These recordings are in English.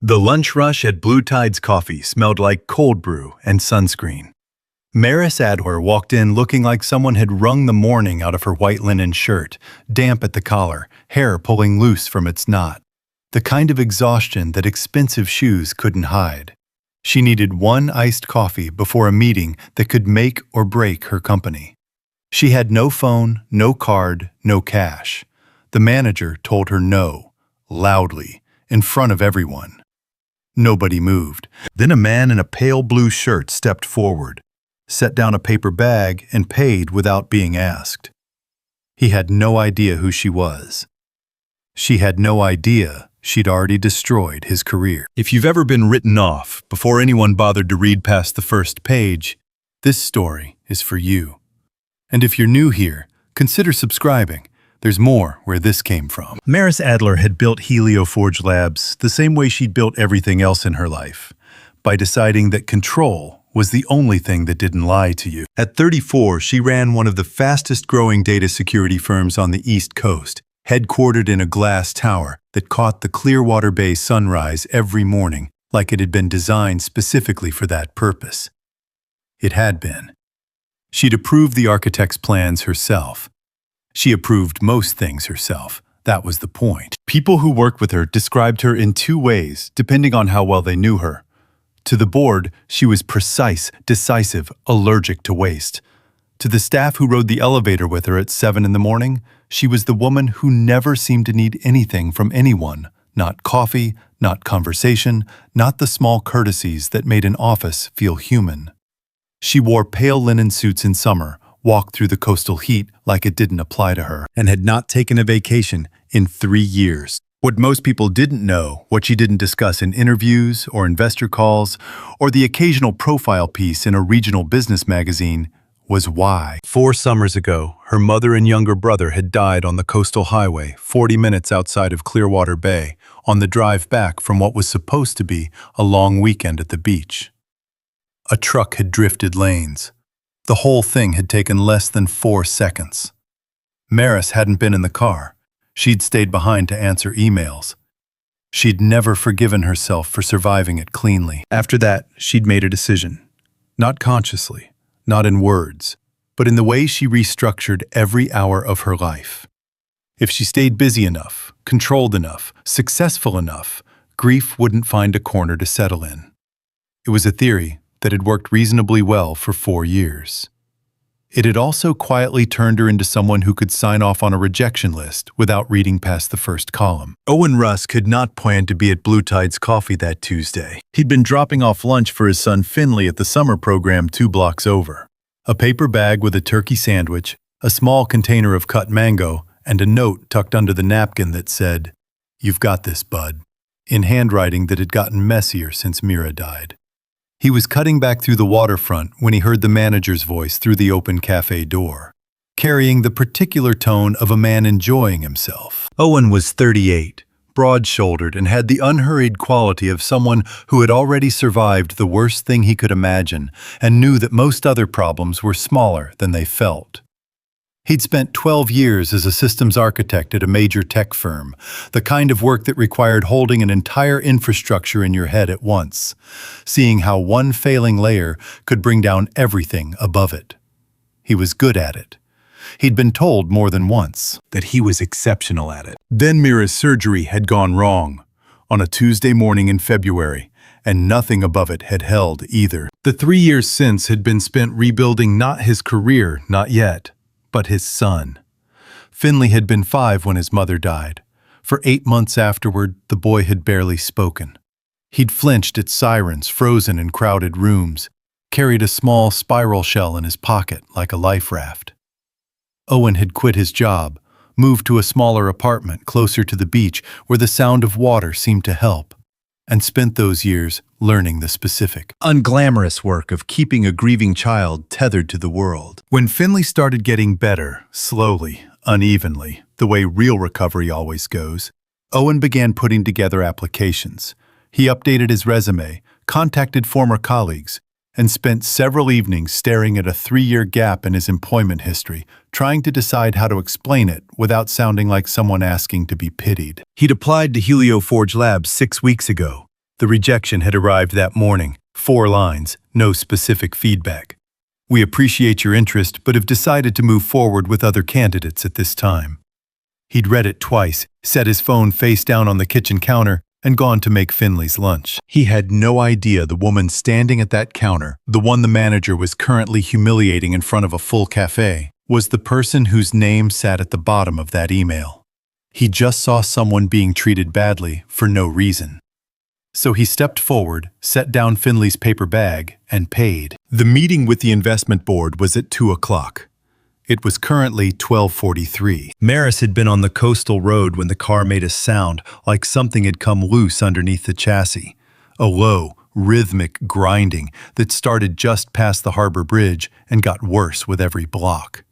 The lunch rush at Blue Tide's coffee smelled like cold brew and sunscreen. Maris Adler walked in looking like someone had wrung the morning out of her white linen shirt, damp at the collar, hair pulling loose from its knot. The kind of exhaustion that expensive shoes couldn't hide. She needed one iced coffee before a meeting that could make or break her company. She had no phone, no card, no cash. The manager told her no, loudly, in front of everyone. Nobody moved. Then a man in a pale blue shirt stepped forward, set down a paper bag, and paid without being asked. He had no idea who she was. She had no idea she'd already destroyed his career. If you've ever been written off before anyone bothered to read past the first page, this story is for you. And if you're new here, consider subscribing. There's more where this came from. Maris Adler had built Helioforge Labs the same way she'd built everything else in her life, by deciding that control was the only thing that didn't lie to you. At 34, she ran one of the fastest-growing data security firms on the East Coast, headquartered in a glass tower that caught the Clearwater Bay sunrise every morning like it had been designed specifically for that purpose. It had been. She'd approved the architect's plans herself. She approved most things herself. That was the point. People who worked with her described her in two ways, depending on how well they knew her. To the board, she was precise, decisive, allergic to waste. To the staff who rode the elevator with her at 7 in the morning, she was the woman who never seemed to need anything from anyone. Not coffee, not conversation, not the small courtesies that made an office feel human. She wore pale linen suits in summer, walked through the coastal heat like it didn't apply to her, and had not taken a vacation in 3 years. What most people didn't know, what she didn't discuss in interviews or investor calls, or the occasional profile piece in a regional business magazine, was why. 4 summers ago, her mother and younger brother had died on the coastal highway 40 minutes outside of Clearwater Bay, on the drive back from what was supposed to be a long weekend at the beach. A truck had drifted lanes. The whole thing had taken less than 4 seconds. Maris hadn't been in the car. She'd stayed behind to answer emails. She'd never forgiven herself for surviving it cleanly. After that, she'd made a decision. Not consciously, not in words, but in the way she restructured every hour of her life. If she stayed busy enough, controlled enough, successful enough, grief wouldn't find a corner to settle in. It was a theory that had worked reasonably well for 4 years. It had also quietly turned her into someone who could sign off on a rejection list without reading past the first column. Owen Rusk had not planned to be at Blue Tide's coffee that Tuesday. He'd been dropping off lunch for his son Finley at the summer program 2 blocks over. A paper bag with a turkey sandwich, a small container of cut mango, and a note tucked under the napkin that said, "You've got this, bud," in handwriting that had gotten messier since Mira died. He was cutting back through the waterfront when he heard the manager's voice through the open cafe door, carrying the particular tone of a man enjoying himself. Owen was 38, broad-shouldered, and had the unhurried quality of someone who had already survived the worst thing he could imagine and knew that most other problems were smaller than they felt. He'd spent 12 years as a systems architect at a major tech firm, the kind of work that required holding an entire infrastructure in your head at once, seeing how one failing layer could bring down everything above it. He was good at it. He'd been told more than once that he was exceptional at it. Then Mira's surgery had gone wrong, on a Tuesday morning in February, and nothing above it had held either. The 3 years since had been spent rebuilding not his career, not yet, but his son. Finley had been 5 when his mother died. For 8 months afterward, the boy had barely spoken. He'd flinched at sirens frozen in crowded rooms, carried a small spiral shell in his pocket like a life raft. Owen had quit his job, moved to a smaller apartment closer to the beach where the sound of water seemed to help, and spent those years learning the specific, unglamorous work of keeping a grieving child tethered to the world. When Finley started getting better, slowly, unevenly, the way real recovery always goes, Owen began putting together applications. He updated his resume, contacted former colleagues, and spent several evenings staring at a 3-year gap in his employment history, trying to decide how to explain it without sounding like someone asking to be pitied. He'd applied to Helioforge Labs 6 weeks ago. The rejection had arrived that morning, 4 lines, no specific feedback. We appreciate your interest but have decided to move forward with other candidates at this time. He'd read it twice, set his phone face down on the kitchen counter, and gone to make Finley's lunch. He had no idea the woman standing at that counter, the one the manager was currently humiliating in front of a full cafe, was the person whose name sat at the bottom of that email. He just saw someone being treated badly for no reason. So he stepped forward, set down Finley's paper bag, and paid. The meeting with the investment board was at 2 o'clock. It was currently 12:43. Maris had been on the coastal road when the car made a sound like something had come loose underneath the chassis. A low, rhythmic grinding that started just past the harbor bridge and got worse with every block.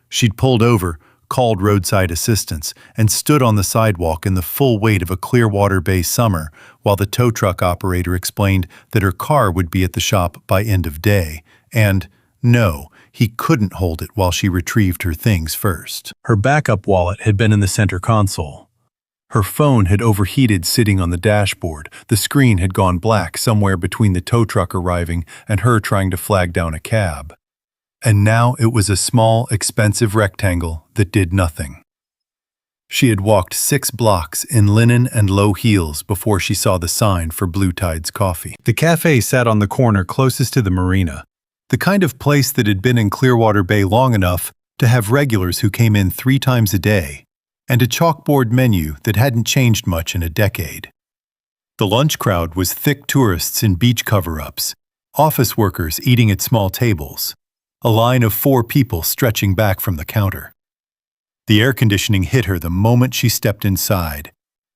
She'd pulled over, called roadside assistance, and stood on the sidewalk in the full weight of a Clearwater Bay summer while the tow truck operator explained that her car would be at the shop by end of day, and, no, he couldn't hold it while she retrieved her things first. Her backup wallet had been in the center console. Her phone had overheated sitting on the dashboard. The screen had gone black somewhere between the tow truck arriving and her trying to flag down a cab. And now it was a small, expensive rectangle that did nothing. She had walked 6 blocks in linen and low heels before she saw the sign for Blue Tide's Coffee. The cafe sat on the corner closest to the marina, the kind of place that had been in Clearwater Bay long enough to have regulars who came in 3 times a day, and a chalkboard menu that hadn't changed much in a decade. The lunch crowd was thick tourists in beach cover-ups, office workers eating at small tables, a line of 4 people stretching back from the counter. The air conditioning hit her the moment she stepped inside,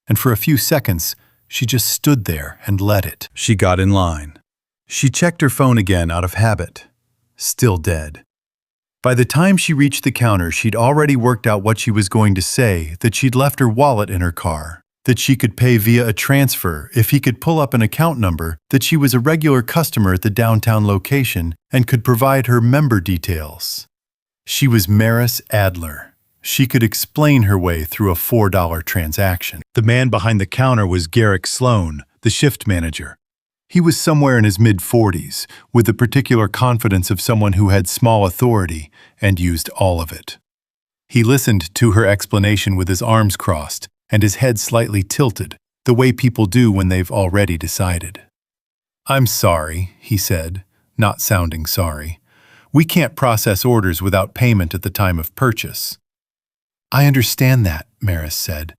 and for a few seconds, she just stood there and let it. She got in line. She checked her phone again out of habit. Still dead. By the time she reached the counter, she'd already worked out what she was going to say, that she'd left her wallet in her car, that she could pay via a transfer if he could pull up an account number, that she was a regular customer at the downtown location and could provide her member details. She was Maris Adler. She could explain her way through a $4 transaction. The man behind the counter was Garrick Sloan, the shift manager. He was somewhere in his mid-40s, with the particular confidence of someone who had small authority and used all of it. He listened to her explanation with his arms crossed and his head slightly tilted, the way people do when they've already decided. "I'm sorry," he said, not sounding sorry. "We can't process orders without payment at the time of purchase." "I understand that," Maris said.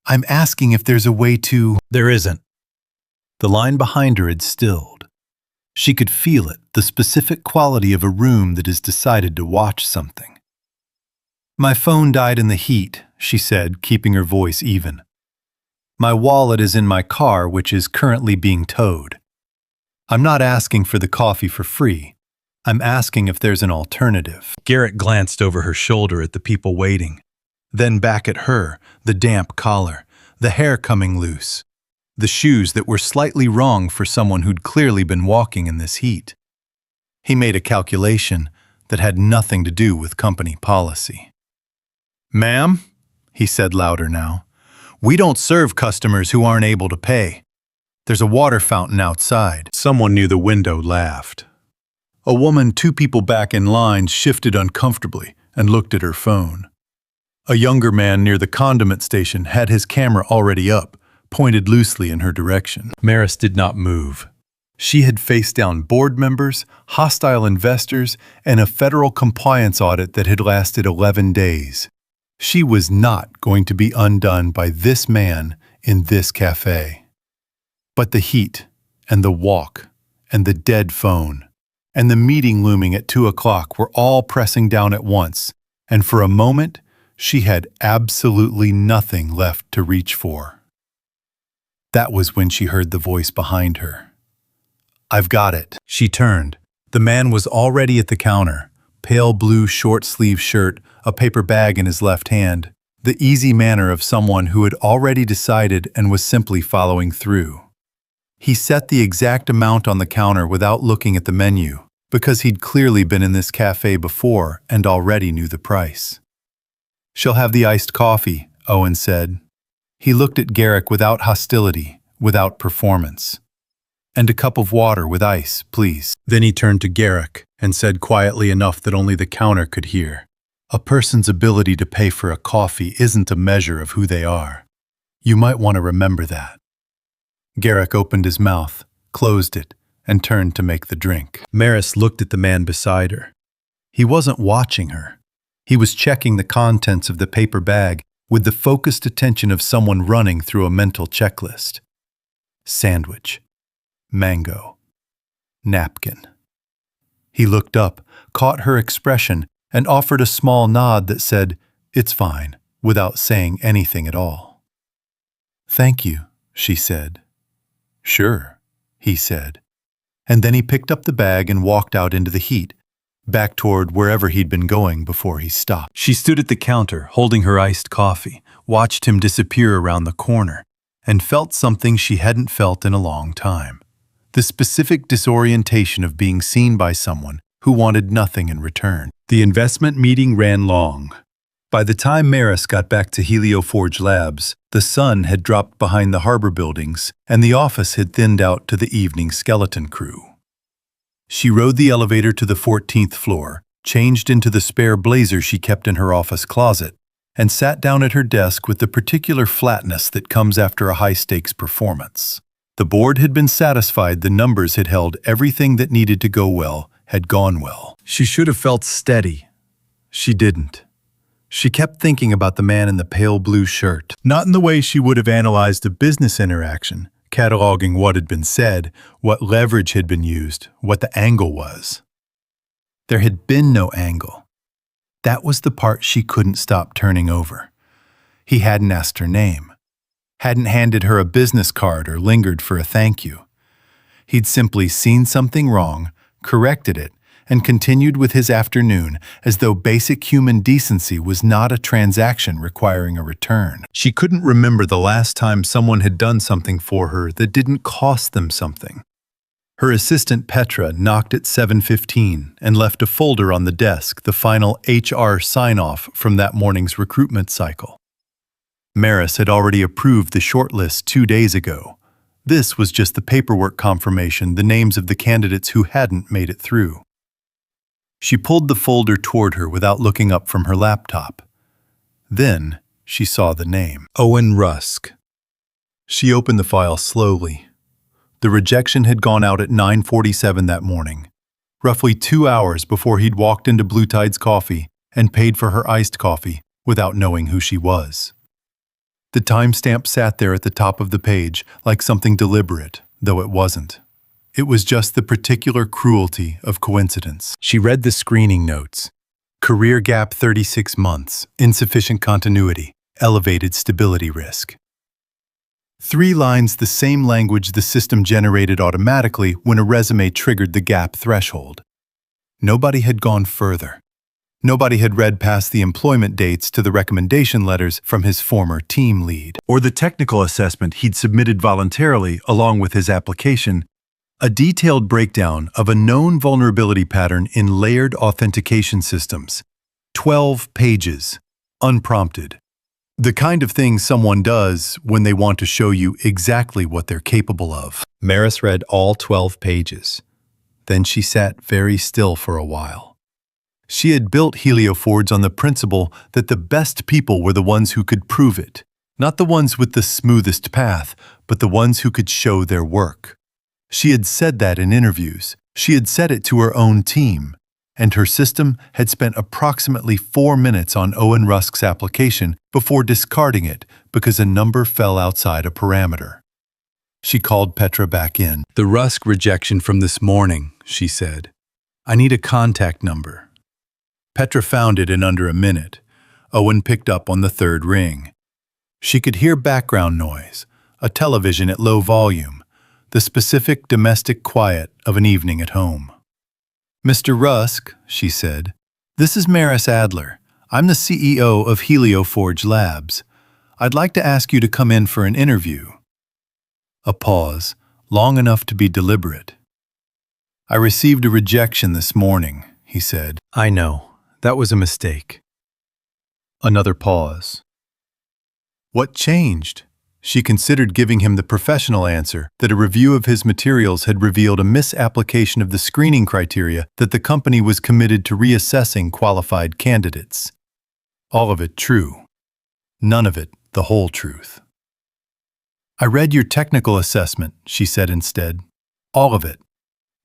"I'm asking if there's a way to—" "There isn't." The line behind her had stilled. She could feel it, the specific quality of a room that has decided to watch something. "My phone died in the heat," she said, keeping her voice even. "My wallet is in my car, which is currently being towed. I'm not asking for the coffee for free. I'm asking if there's an alternative." Garrett glanced over her shoulder at the people waiting, then back at her, the damp collar, the hair coming loose, the shoes that were slightly wrong for someone who'd clearly been walking in this heat. He made a calculation that had nothing to do with company policy. "Ma'am," he said louder now, "we don't serve customers who aren't able to pay. There's a water fountain outside." Someone near the window laughed. A woman 2 people back in line shifted uncomfortably and looked at her phone. A younger man near the condiment station had his camera already up, pointed loosely in her direction. Maris did not move. She had faced down board members, hostile investors, and a federal compliance audit that had lasted 11 days. She was not going to be undone by this man in this cafe. But the heat, and the walk, and the dead phone, and the meeting looming at 2 o'clock were all pressing down at once, and for a moment, she had absolutely nothing left to reach for. That was when she heard the voice behind her. "I've got it." She turned. The man was already at the counter, pale blue short-sleeve shirt, a paper bag in his left hand, the easy manner of someone who had already decided and was simply following through. He set the exact amount on the counter without looking at the menu, because he'd clearly been in this cafe before and already knew the price. "She'll have the iced coffee," Owen said. He looked at Garrick without hostility, without performance. And a cup of water with ice, please. Then he turned to Garrick and said quietly enough that only the counter could hear, "A person's ability to pay for a coffee isn't a measure of who they are. You might want to remember that." Garrick opened his mouth, closed it, and turned to make the drink. Maris looked at the man beside her. He wasn't watching her. He was checking the contents of the paper bag with the focused attention of someone running through a mental checklist. Sandwich. Mango. Napkin. He looked up, caught her expression, and offered a small nod that said, "It's fine," without saying anything at all. "Thank you," she said. "Sure," he said. And then he picked up the bag and walked out into the heat, back toward wherever he'd been going before he stopped. She stood at the counter, holding her iced coffee, watched him disappear around the corner, and felt something she hadn't felt in a long time. The specific disorientation of being seen by someone who wanted nothing in return. The investment meeting ran long. By the time Maris got back to Helioforge Labs, the sun had dropped behind the harbor buildings, and the office had thinned out to the evening skeleton crew. She rode the elevator to the 14th floor, changed into the spare blazer she kept in her office closet, and sat down at her desk with the particular flatness that comes after a high-stakes performance. The board had been satisfied the numbers had held everything that needed to go well had gone well. She should have felt steady. She didn't. She kept thinking about the man in the pale blue shirt, not in the way she would have analyzed a business interaction, cataloging what had been said, what leverage had been used, what the angle was. There had been no angle. That was the part she couldn't stop turning over. He hadn't asked her name, hadn't handed her a business card or lingered for a thank you. He'd simply seen something wrong, corrected it, and continued with his afternoon as though basic human decency was not a transaction requiring a return. She couldn't remember the last time someone had done something for her that didn't cost them something. Her assistant Petra knocked at 7:15 and left a folder on the desk, the final HR sign-off from that morning's recruitment cycle. Maris had already approved the shortlist 2 days ago. This was just the paperwork confirmation, the names of the candidates who hadn't made it through. She pulled the folder toward her without looking up from her laptop. Then she saw the name. Owen Rusk. She opened the file slowly. The rejection had gone out at 9:47 that morning, roughly 2 hours before he'd walked into Blue Tide's Coffee and paid for her iced coffee without knowing who she was. The timestamp sat there at the top of the page like something deliberate, though it wasn't. It was just the particular cruelty of coincidence. She read the screening notes. Career gap 36 months, insufficient continuity, elevated stability risk. 3 lines, the same language the system generated automatically when a resume triggered the gap threshold. Nobody had gone further. Nobody had read past the employment dates to the recommendation letters from his former team lead, or the technical assessment he'd submitted voluntarily along with his application, a detailed breakdown of a known vulnerability pattern in layered authentication systems. 12 pages, unprompted. The kind of thing someone does when they want to show you exactly what they're capable of. Maris read all 12 pages. Then she sat very still for a while. She had built Helioforge on the principle that the best people were the ones who could prove it, not the ones with the smoothest path, but the ones who could show their work. She had said that in interviews. She had said it to her own team. And her system had spent approximately 4 minutes on Owen Rusk's application before discarding it because a number fell outside a parameter. She called Petra back in. "The Rusk rejection from this morning," she said. "I need a contact number." Petra found it in under a minute. Owen picked up on the 3rd ring. She could hear background noise, a television at low volume, the specific domestic quiet of an evening at home. "Mr. Rusk," she said, "this is Maris Adler. I'm the CEO of Helioforge Labs. I'd like to ask you to come in for an interview." A pause, long enough to be deliberate. "I received a rejection this morning," he said. "I know. That was a mistake." Another pause. "What changed?" She considered giving him the professional answer that a review of his materials had revealed a misapplication of the screening criteria, that the company was committed to reassessing qualified candidates. All of it true. None of it the whole truth. "I read your technical assessment," she said instead. "All of it.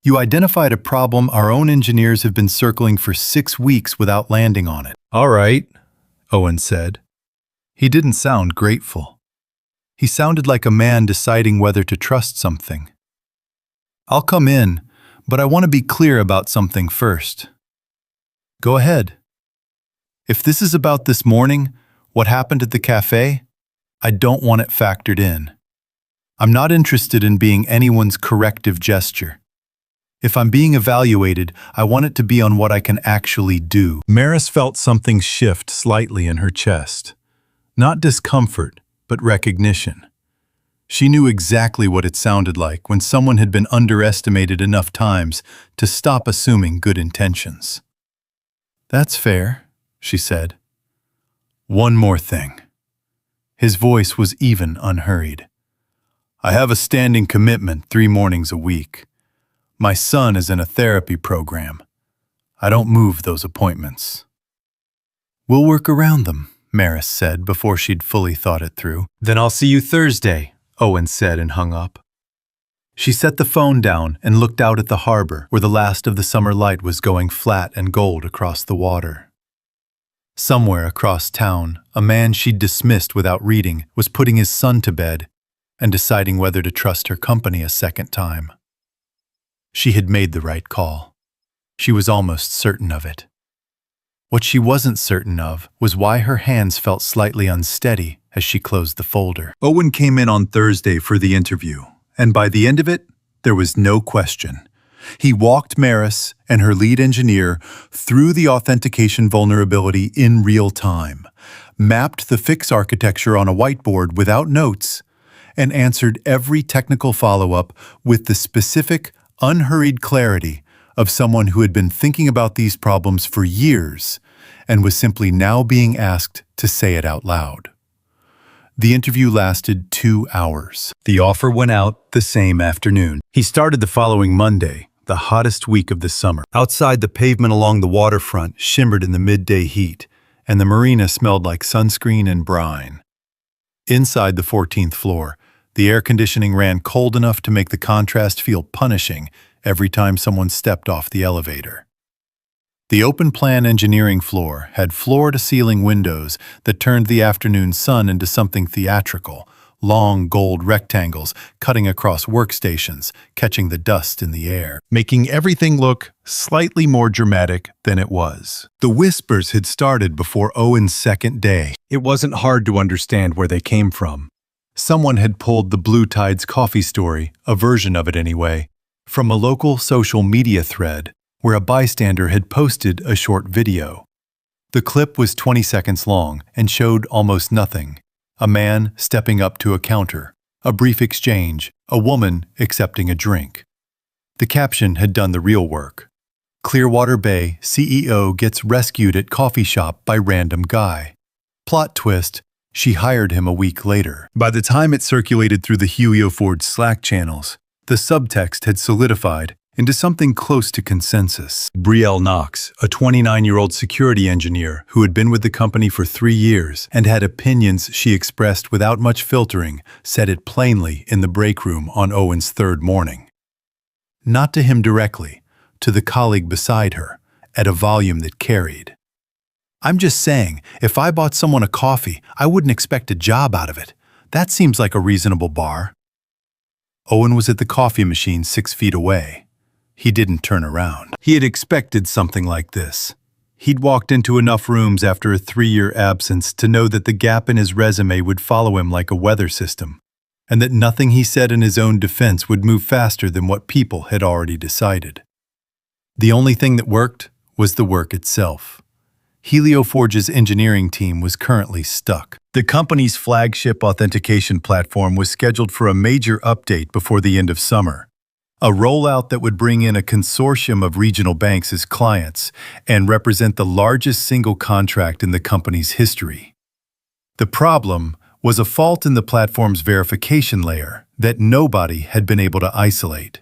You identified a problem our own engineers have been circling for 6 weeks without landing on it." "All right," Owen said. He didn't sound grateful. He sounded like a man deciding whether to trust something. "I'll come in, but I want to be clear about something first." "Go ahead." "If this is about this morning, what happened at the cafe, I don't want it factored in. I'm not interested in being anyone's corrective gesture. If I'm being evaluated, I want it to be on what I can actually do." Maris felt something shift slightly in her chest. Not discomfort, but recognition. She knew exactly what it sounded like when someone had been underestimated enough times to stop assuming good intentions. "That's fair," she said. "One more thing." His voice was even unhurried. "I have a standing commitment 3 mornings a week. My son is in a therapy program. I don't move those appointments." "We'll work around them," Maris said before she'd fully thought it through. "Then I'll see you Thursday," Owen said and hung up. She set the phone down and looked out at the harbor where the last of the summer light was going flat and gold across the water. Somewhere across town, a man she'd dismissed without reading was putting his son to bed and deciding whether to trust her company a second time. She had made the right call. She was almost certain of it. What she wasn't certain of was why her hands felt slightly unsteady as she closed the folder. Owen came in on Thursday for the interview, and by the end of it, there was no question. He walked Maris and her lead engineer through the authentication vulnerability in real time, mapped the fix architecture on a whiteboard without notes, and answered every technical follow-up with the specific, unhurried clarity of someone who had been thinking about these problems for years and was simply now being asked to say it out loud. The interview lasted 2 hours. The offer went out the same afternoon. He started the following Monday, the hottest week of the summer. Outside, the pavement along the waterfront shimmered in the midday heat, and the marina smelled like sunscreen and brine. Inside the 14th floor, the air conditioning ran cold enough to make the contrast feel punishing every time someone stepped off the elevator. The open-plan engineering floor had floor-to-ceiling windows that turned the afternoon sun into something theatrical, long gold rectangles cutting across workstations, catching the dust in the air, making everything look slightly more dramatic than it was. The whispers had started before Owen's second day. It wasn't hard to understand where they came from. Someone had pulled the Blue Tides coffee story, a version of it anyway, from a local social media thread where a bystander had posted a short video. The clip was 20 seconds long and showed almost nothing. A man stepping up to a counter, a brief exchange, a woman accepting a drink. The caption had done the real work. Clearwater Bay CEO gets rescued at coffee shop by random guy. Plot twist, she hired him a week later. By the time it circulated through the HelioForge Slack channels, the subtext had solidified into something close to consensus. Brielle Knox, a 29-year-old security engineer who had been with the company for 3 years and had opinions she expressed without much filtering, said it plainly in the break room on Owen's third morning. Not to him directly, to the colleague beside her, at a volume that carried. "I'm just saying, if I bought someone a coffee, I wouldn't expect a job out of it. That seems like a reasonable bar." Owen was at the coffee machine 6 feet away. He didn't turn around. He had expected something like this. He'd walked into enough rooms after a 3-year absence to know that the gap in his resume would follow him like a weather system, and that nothing he said in his own defense would move faster than what people had already decided. The only thing that worked was the work itself. HelioForge's engineering team was currently stuck. The company's flagship authentication platform was scheduled for a major update before the end of summer, a rollout that would bring in a consortium of regional banks as clients and represent the largest single contract in the company's history. The problem was a fault in the platform's verification layer that nobody had been able to isolate.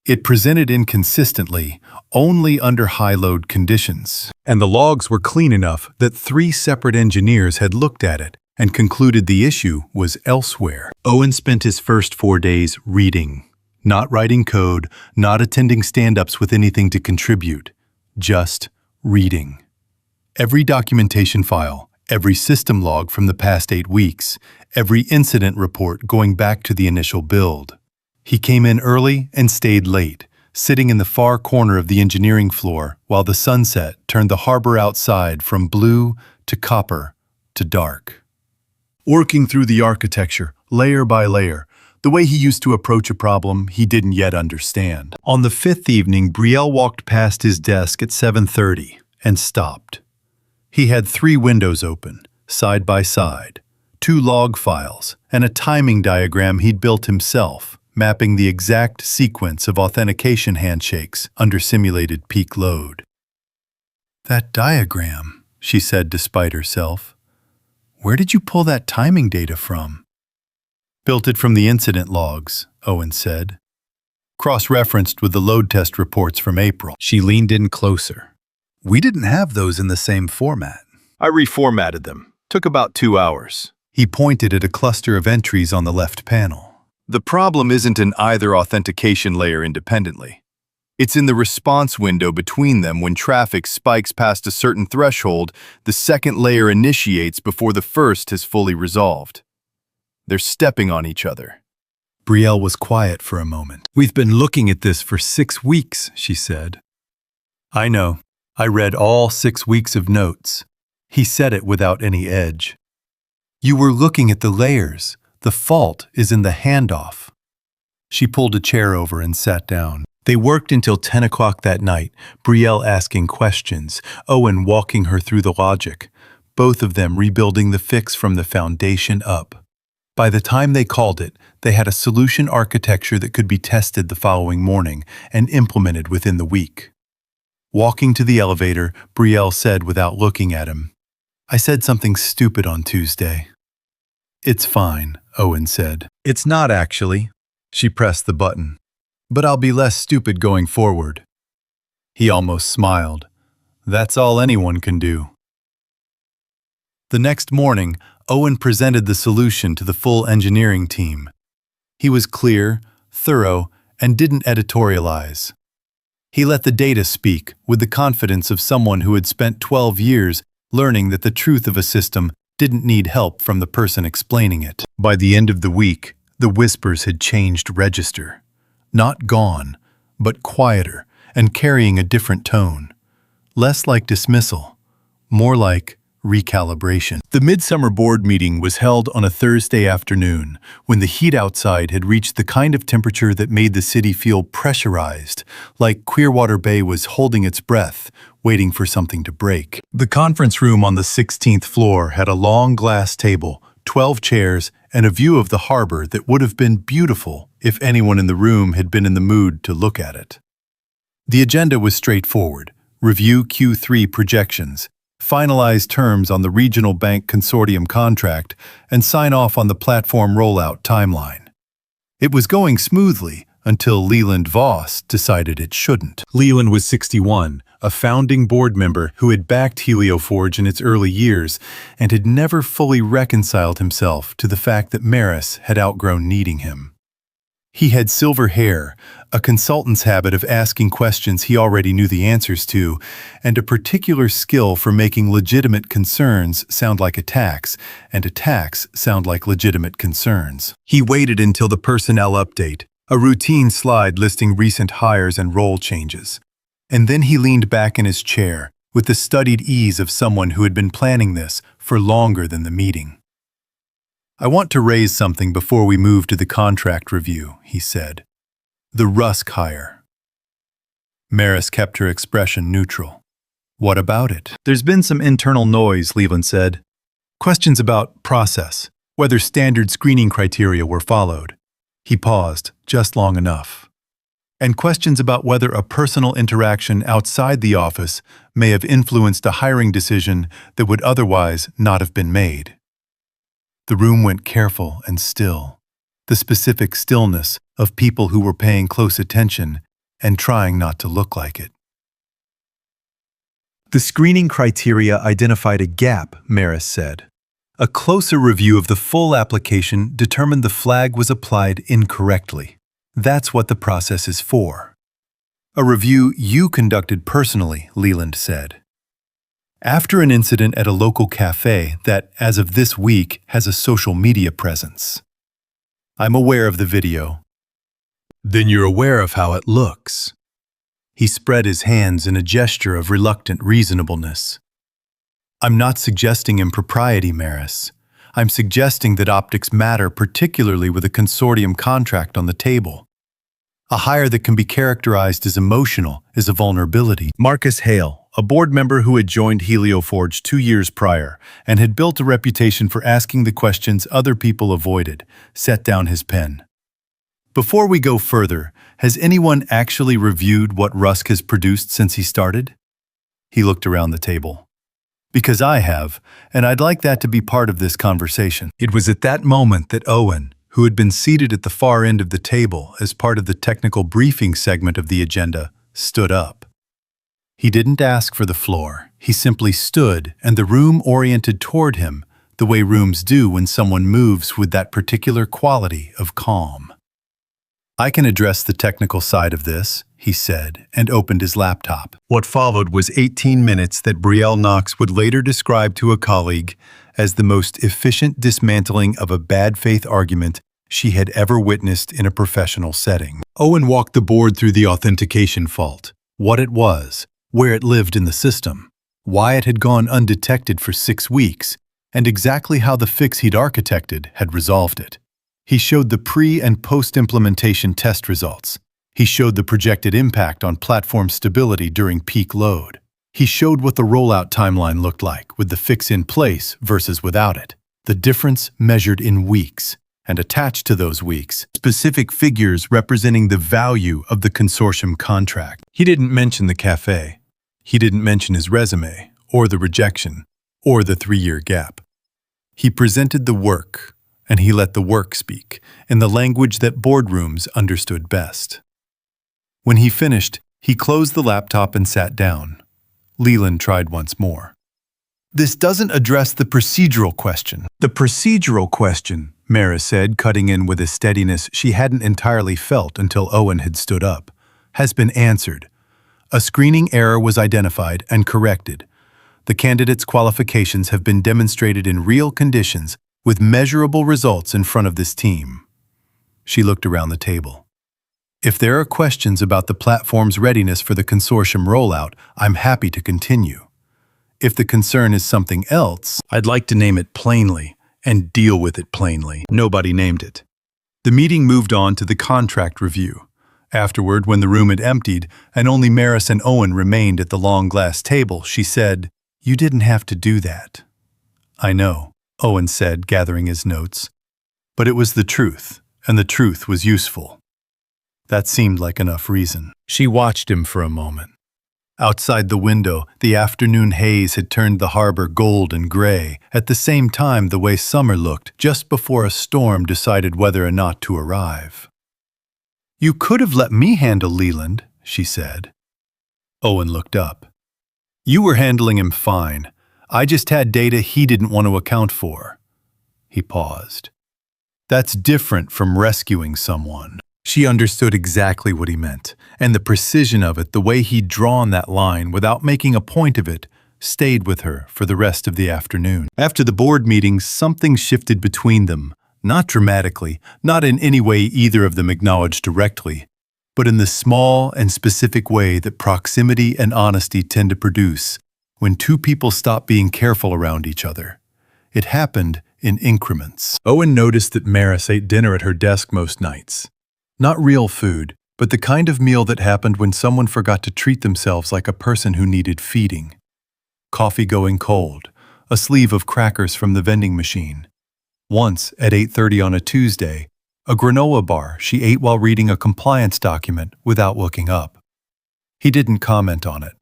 It presented inconsistently, only under high-load conditions. And the logs were clean enough that 3 separate engineers had looked at it and concluded the issue was elsewhere. Owen spent his first 4 days reading, not writing code, not attending stand-ups with anything to contribute, just reading. Every documentation file, every system log from the past 8 weeks, every incident report going back to the initial build. He came in early and stayed late, sitting in the far corner of the engineering floor while the sunset turned the harbor outside from blue to copper to dark. Working through the architecture, layer by layer, the way he used to approach a problem he didn't yet understand. On the 5th evening, Brielle walked past his desk at 7:30 and stopped. He had 3 windows open, side by side, 2 log files, and a timing diagram he'd built himself, mapping the exact sequence of authentication handshakes under simulated peak load. "That diagram," she said despite herself. "Where did you pull that timing data from?" "Built it from the incident logs," Owen said. "Cross-referenced with the load test reports from April." She leaned in closer. "We didn't have those in the same format." "I reformatted them. Took about 2 hours." He pointed at a cluster of entries on the left panel. "The problem isn't in either authentication layer independently. It's in the response window between them. When traffic spikes past a certain threshold, the second layer initiates before the first has fully resolved. They're stepping on each other." Brielle was quiet for a moment. "We've been looking at this for 6 weeks, she said. "I know. I read all 6 weeks of notes." He said it without any edge. "You were looking at the layers. The fault is in the handoff." She pulled a chair over and sat down. They worked until 10 o'clock that night, Brielle asking questions, Owen walking her through the logic, both of them rebuilding the fix from the foundation up. By the time they called it, they had a solution architecture that could be tested the following morning and implemented within the week. Walking to the elevator, Brielle said without looking at him, "I said something stupid on Tuesday." "It's fine," Owen said. "It's not actually." She pressed the button. "But I'll be less stupid going forward." He almost smiled. "That's all anyone can do." The next morning, Owen presented the solution to the full engineering team. He was clear, thorough, and didn't editorialize. He let the data speak with the confidence of someone who had spent 12 years learning that the truth of a system didn't need help from the person explaining it. By the end of the week, the whispers had changed register. Not gone, but quieter and carrying a different tone. Less like dismissal, more like recalibration. The midsummer board meeting was held on a Thursday afternoon when the heat outside had reached the kind of temperature that made the city feel pressurized, like Clearwater Bay was holding its breath, waiting for something to break. The conference room on the 16th floor had a long glass table, 12 chairs, and a view of the harbor that would have been beautiful if anyone in the room had been in the mood to look at it. The agenda was straightforward: review Q3 projections, finalize terms on the regional bank consortium contract, and sign off on the platform rollout timeline. It was going smoothly until Leland Voss decided it shouldn't. Leland was 61, a founding board member who had backed Helioforge in its early years and had never fully reconciled himself to the fact that Maris had outgrown needing him. He had silver hair, a consultant's habit of asking questions he already knew the answers to, and a particular skill for making legitimate concerns sound like attacks, and attacks sound like legitimate concerns. He waited until the personnel update, a routine slide listing recent hires and role changes. And then he leaned back in his chair with the studied ease of someone who had been planning this for longer than the meeting. "I want to raise something before we move to the contract review," he said. "The Rusk hire." Maris kept her expression neutral. "What about it?" "There's been some internal noise," Leland said. "Questions about process, whether standard screening criteria were followed." He paused, just long enough. "And questions about whether a personal interaction outside the office may have influenced a hiring decision that would otherwise not have been made." The room went careful and still, the specific stillness of people who were paying close attention and trying not to look like it. The screening criteria identified a gap, Maris said. A closer review of the full application determined the flag was applied incorrectly. That's what the process is for. A review you conducted personally, Leland said. After an incident at a local cafe that, as of this week, has a social media presence. I'm aware of the video. Then you're aware of how it looks. He spread his hands in a gesture of reluctant reasonableness. I'm not suggesting impropriety, Maris. I'm suggesting that optics matter, particularly with a consortium contract on the table. A hire that can be characterized as emotional is a vulnerability. Marcus Hale, a board member who had joined Helioforge 2 years prior and had built a reputation for asking the questions other people avoided, set down his pen. Before we go further, has anyone actually reviewed what Rusk has produced since he started? He looked around the table. Because I have, and I'd like that to be part of this conversation. It was at that moment that Owen, who had been seated at the far end of the table as part of the technical briefing segment of the agenda, stood up. He didn't ask for the floor. He simply stood, and the room oriented toward him, the way rooms do when someone moves with that particular quality of calm. I can address the technical side of this, he said, and opened his laptop. What followed was 18 minutes that Brielle Knox would later describe to a colleague as the most efficient dismantling of a bad faith argument she had ever witnessed in a professional setting. Owen walked the board through the authentication fault, what it was, where it lived in the system, why it had gone undetected for 6 weeks, and exactly how the fix he'd architected had resolved it. He showed the pre- and post-implementation test results. He showed the projected impact on platform stability during peak load. He showed what the rollout timeline looked like with the fix in place versus without it. The difference measured in weeks, and attached to those weeks, specific figures representing the value of the consortium contract. He didn't mention the cafe. He didn't mention his resume, or the rejection, or the 3-year gap. He presented the work, and he let the work speak in the language that boardrooms understood best. When he finished, he closed the laptop and sat down. Leland tried once more. This doesn't address the procedural question. The procedural question, Maris said, cutting in with a steadiness she hadn't entirely felt until Owen had stood up, has been answered. A screening error was identified and corrected. The candidate's qualifications have been demonstrated in real conditions with measurable results in front of this team. She looked around the table. If there are questions about the platform's readiness for the consortium rollout, I'm happy to continue. If the concern is something else, I'd like to name it plainly and deal with it plainly. Nobody named it. The meeting moved on to the contract review. Afterward, when the room had emptied and only Maris and Owen remained at the long glass table, she said, "You didn't have to do that." "I know," Owen said, gathering his notes. "But it was the truth, and the truth was useful." That seemed like enough reason. She watched him for a moment. Outside the window, the afternoon haze had turned the harbor gold and gray, at the same time the way summer looked just before a storm decided whether or not to arrive. "You could have let me handle Leland," she said. Owen looked up. "You were handling him fine. I just had data he didn't want to account for." He paused. "That's different from rescuing someone." She understood exactly what he meant, and the precision of it, the way he'd drawn that line without making a point of it, stayed with her for the rest of the afternoon. After the board meeting, something shifted between them, not dramatically, not in any way either of them acknowledged directly, but in the small and specific way that proximity and honesty tend to produce when two people stop being careful around each other. It happened in increments. Owen noticed that Maris ate dinner at her desk most nights. Not real food, but the kind of meal that happened when someone forgot to treat themselves like a person who needed feeding. Coffee going cold, a sleeve of crackers from the vending machine. Once, at 8:30 on a Tuesday, a granola bar she ate while reading a compliance document without looking up. He didn't comment on it.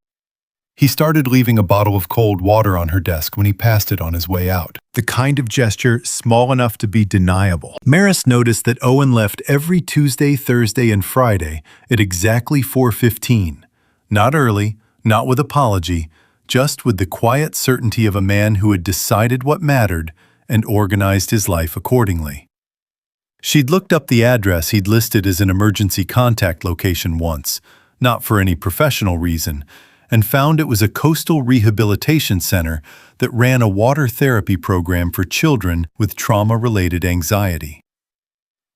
He started leaving a bottle of cold water on her desk when he passed it on his way out. The kind of gesture small enough to be deniable. Maris noticed that Owen left every Tuesday, Thursday, and Friday at exactly 4:15. Not early, not with apology, just with the quiet certainty of a man who had decided what mattered and organized his life accordingly. She'd looked up the address he'd listed as an emergency contact location once, not for any professional reason, and found it was a coastal rehabilitation center that ran a water therapy program for children with trauma-related anxiety.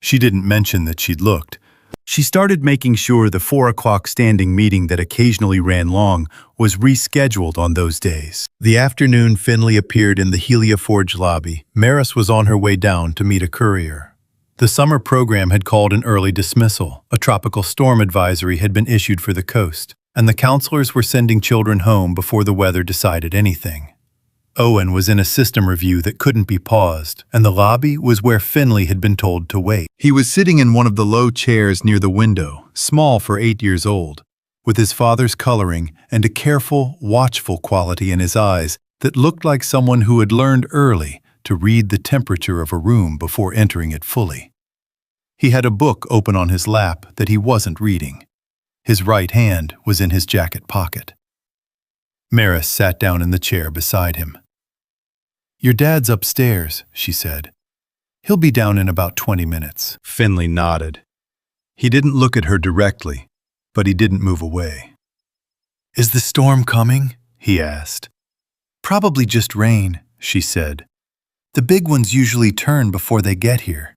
She didn't mention that she'd looked. She started making sure the 4 o'clock standing meeting that occasionally ran long was rescheduled on those days. The afternoon Finley appeared in the Helioforge lobby. Maris was on her way down to meet a courier. The summer program had called an early dismissal. A tropical storm advisory had been issued for the coast, and the counselors were sending children home before the weather decided anything. Owen was in a system review that couldn't be paused, and the lobby was where Finley had been told to wait. He was sitting in one of the low chairs near the window, small for 8 years old, with his father's coloring and a careful, watchful quality in his eyes that looked like someone who had learned early to read the temperature of a room before entering it fully. He had a book open on his lap that he wasn't reading. His right hand was in his jacket pocket. Maris sat down in the chair beside him. "Your dad's upstairs," she said. "He'll be down in about 20 minutes." Finley nodded. He didn't look at her directly, but he didn't move away. "Is the storm coming?" he asked. "Probably just rain," she said. "The big ones usually turn before they get here."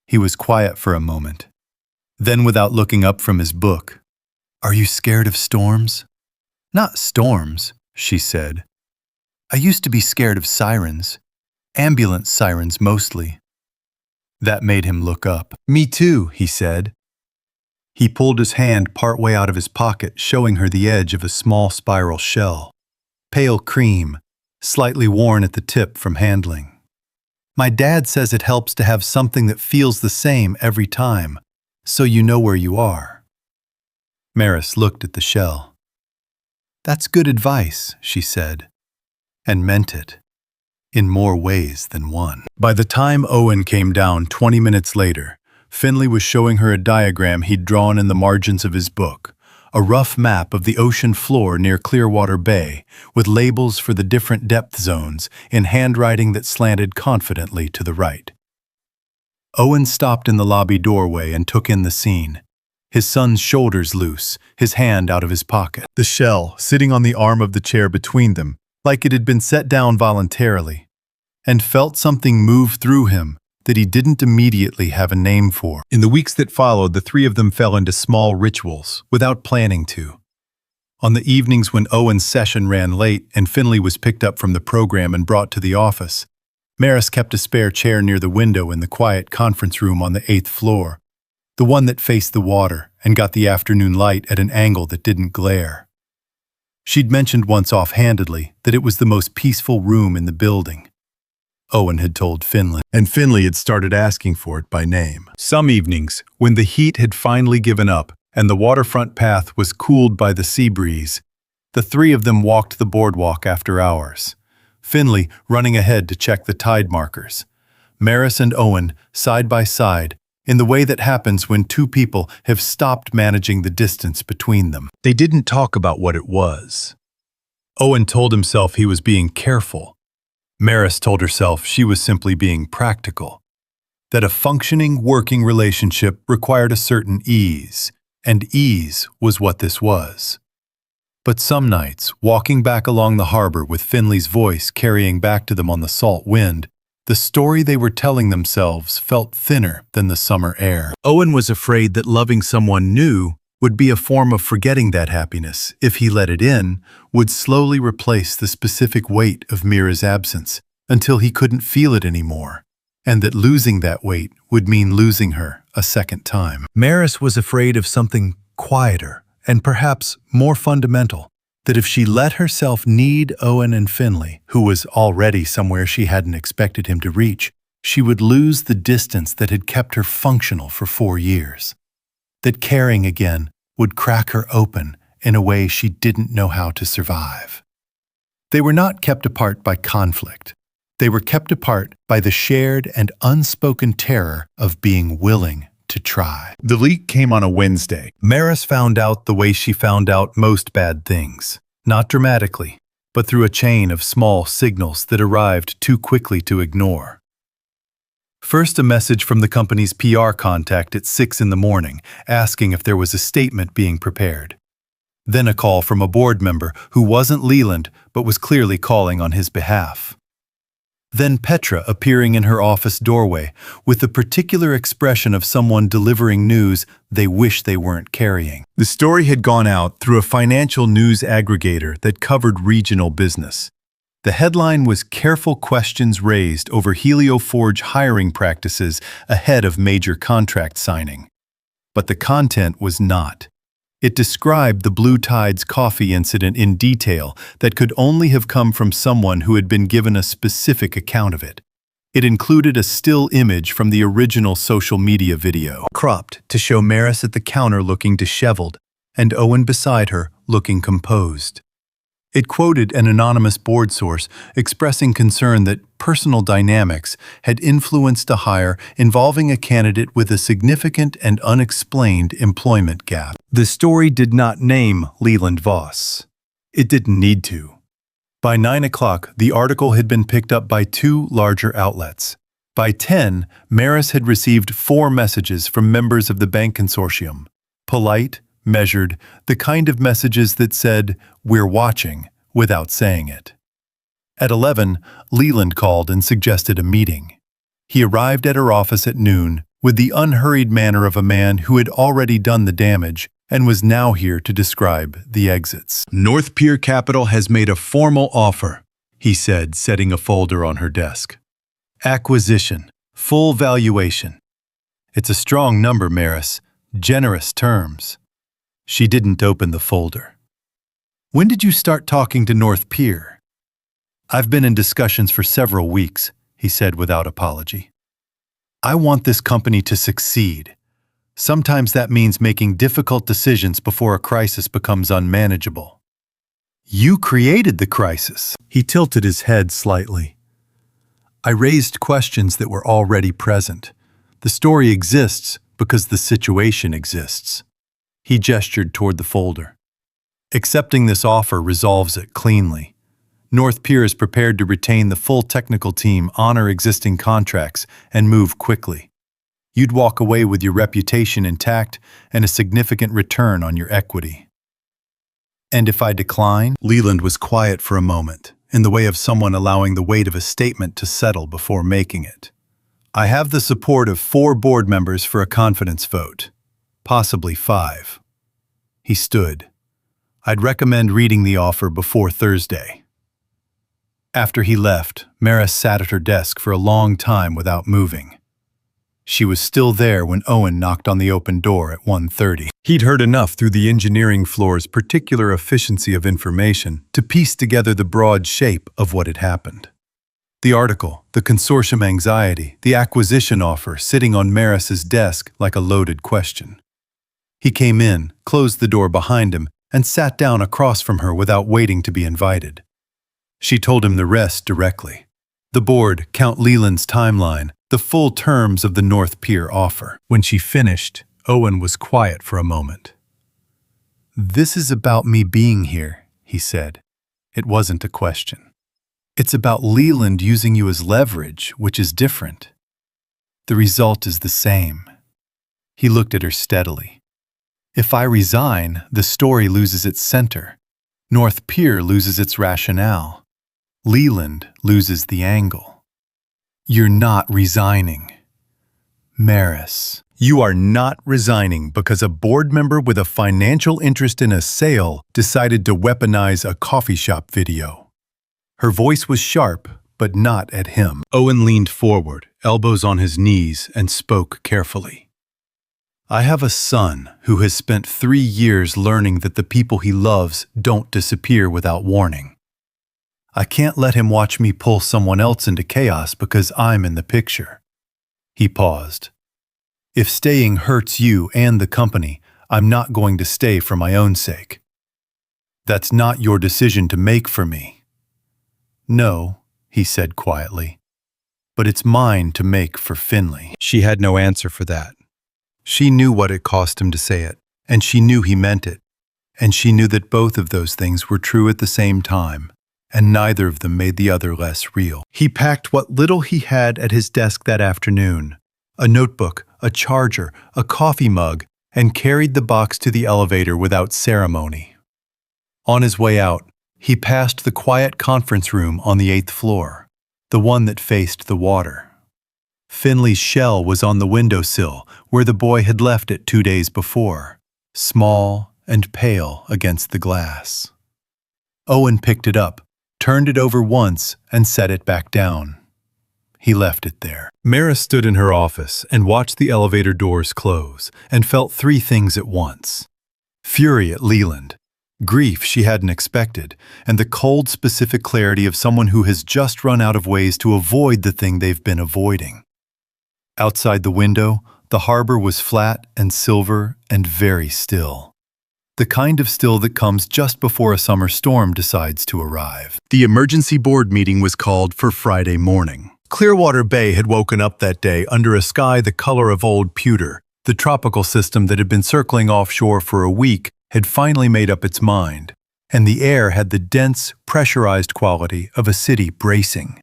He was quiet for a moment. Then, without looking up from his book, "Are you scared of storms?" "Not storms," she said. "I used to be scared of sirens. Ambulance sirens mostly." That made him look up. "Me too," he said. He pulled his hand partway out of his pocket, showing her the edge of a small spiral shell. Pale cream, slightly worn at the tip from handling. "My dad says it helps to have something that feels the same every time, so you know where you are." Maris looked at the shell. "That's good advice," she said, and meant it, in more ways than one. By the time Owen came down 20 minutes later, Finley was showing her a diagram he'd drawn in the margins of his book, a rough map of the ocean floor near Clearwater Bay, with labels for the different depth zones in handwriting that slanted confidently to the right. Owen stopped in the lobby doorway and took in the scene. His son's shoulders loose, his hand out of his pocket. The shell sitting on the arm of the chair between them, like it had been set down voluntarily, and felt something move through him that he didn't immediately have a name for. In the weeks that followed, the three of them fell into small rituals, without planning to. On the evenings when Owen's session ran late and Finley was picked up from the program and brought to the office, Maris kept a spare chair near the window in the quiet conference room on the 8th floor, the one that faced the water and got the afternoon light at an angle that didn't glare. She'd mentioned once offhandedly that it was the most peaceful room in the building. Owen had told Finley, and Finley had started asking for it by name. Some evenings, when the heat had finally given up and the waterfront path was cooled by the sea breeze, the three of them walked the boardwalk after hours, Finley running ahead to check the tide markers, Maris and Owen side by side, in the way that happens when two people have stopped managing the distance between them. They didn't talk about what it was. Owen told himself he was being careful. Maris told herself she was simply being practical, that a functioning, working relationship required a certain ease, and ease was what this was. But some nights, walking back along the harbor with Finley's voice carrying back to them on the salt wind, the story they were telling themselves felt thinner than the summer air. Owen was afraid that loving someone new would be a form of forgetting that happiness, if he let it in, would slowly replace the specific weight of Mira's absence until he couldn't feel it anymore, and that losing that weight would mean losing her a second time. Maris was afraid of something quieter and perhaps more fundamental, that if she let herself need Owen and Finley, who was already somewhere she hadn't expected him to reach, she would lose the distance that had kept her functional for 4 years. That caring again would crack her open in a way she didn't know how to survive. They were not kept apart by conflict. They were kept apart by the shared and unspoken terror of being willing to try. The leak came on a Wednesday. Maris found out the way she found out most bad things. Not dramatically, but through a chain of small signals that arrived too quickly to ignore. First, a message from the company's PR contact at 6 in the morning, asking if there was a statement being prepared. Then a call from a board member who wasn't Leland but was clearly calling on his behalf. Then Petra appearing in her office doorway with a particular expression of someone delivering news they wish they weren't carrying. The story had gone out through a financial news aggregator that covered regional business. The headline was "Careful Questions Raised Over Helioforge Hiring Practices Ahead of Major Contract Signing." But the content was not. It described the Blue Tides coffee incident in detail that could only have come from someone who had been given a specific account of it. It included a still image from the original social media video, cropped to show Maris at the counter looking disheveled and Owen beside her looking composed. It quoted an anonymous board source expressing concern that personal dynamics had influenced a hire involving a candidate with a significant and unexplained employment gap. The story did not name Leland Voss. It didn't need to. By 9 o'clock, the article had been picked up by 2 larger outlets. By 10, Maris had received 4 messages from members of the bank consortium. Polite, measured, the kind of messages that said, "We're watching," without saying it. At 11, Leland called and suggested a meeting. He arrived at her office at noon with the unhurried manner of a man who had already done the damage and was now here to describe the exits. "North Pier Capital has made a formal offer," he said, setting a folder on her desk. "Acquisition, full valuation. It's a strong number, Maris. Generous terms." She didn't open the folder. "When did you start talking to North Pier?" "I've been in discussions for several weeks," he said without apology. "I want this company to succeed. Sometimes that means making difficult decisions before a crisis becomes unmanageable." "You created the crisis." He tilted his head slightly. "I raised questions that were already present. The story exists because the situation exists." He gestured toward the folder. "Accepting this offer resolves it cleanly. North Pier is prepared to retain the full technical team, honor existing contracts, and move quickly. You'd walk away with your reputation intact and a significant return on your equity." "And if I decline?" Leland was quiet for a moment, in the way of someone allowing the weight of a statement to settle before making it. "I have the support of 4 board members for a confidence vote. Possibly 5. He stood. "I'd recommend reading the offer before Thursday." After he left, Maris sat at her desk for a long time without moving. She was still there when Owen knocked on the open door at 1:30. He'd heard enough through the engineering floor's particular efficiency of information to piece together the broad shape of what had happened. The article, the consortium anxiety, the acquisition offer sitting on Maris's desk like a loaded question. He came in, closed the door behind him, and sat down across from her without waiting to be invited. She told him the rest directly. The board, Count Leland's timeline, the full terms of the North Pier offer. When she finished, Owen was quiet for a moment. "This is about me being here," he said. It wasn't a question. "It's about Leland using you as leverage, which is different. The result is the same." He looked at her steadily. "If I resign, the story loses its center. North Pier loses its rationale. Leland loses the angle." "You're not resigning." "Maris, you are not resigning because a board member with a financial interest in a sale decided to weaponize a coffee shop video." Her voice was sharp, but not at him. Owen leaned forward, elbows on his knees, and spoke carefully. "I have a son who has spent 3 years learning that the people he loves don't disappear without warning. I can't let him watch me pull someone else into chaos because I'm in the picture." He paused. "If staying hurts you and the company, I'm not going to stay for my own sake. That's not your decision to make for me. No, he said quietly, but it's mine to make for Finley. She had no answer for that. She knew what it cost him to say it, and she knew he meant it, and she knew that both of those things were true at the same time, and neither of them made the other less real. He packed what little he had at his desk that afternoon, a notebook, a charger, a coffee mug, and carried the box to the elevator without ceremony. On his way out, he passed the quiet conference room on the 8th floor, the one that faced the water. Finley's shell was on the windowsill where the boy had left it 2 days before, small and pale against the glass. Owen picked it up, turned it over once, and set it back down. He left it there. Maris stood in her office and watched the elevator doors close and felt 3 things at once. Fury at Leland, grief she hadn't expected, and the cold, specific clarity of someone who has just run out of ways to avoid the thing they've been avoiding. Outside the window, the harbor was flat and silver and very still. The kind of still that comes just before a summer storm decides to arrive. The emergency board meeting was called for Friday morning. Clearwater Bay had woken up that day under a sky the color of old pewter. The tropical system that had been circling offshore for a week had finally made up its mind, and the air had the dense, pressurized quality of a city bracing.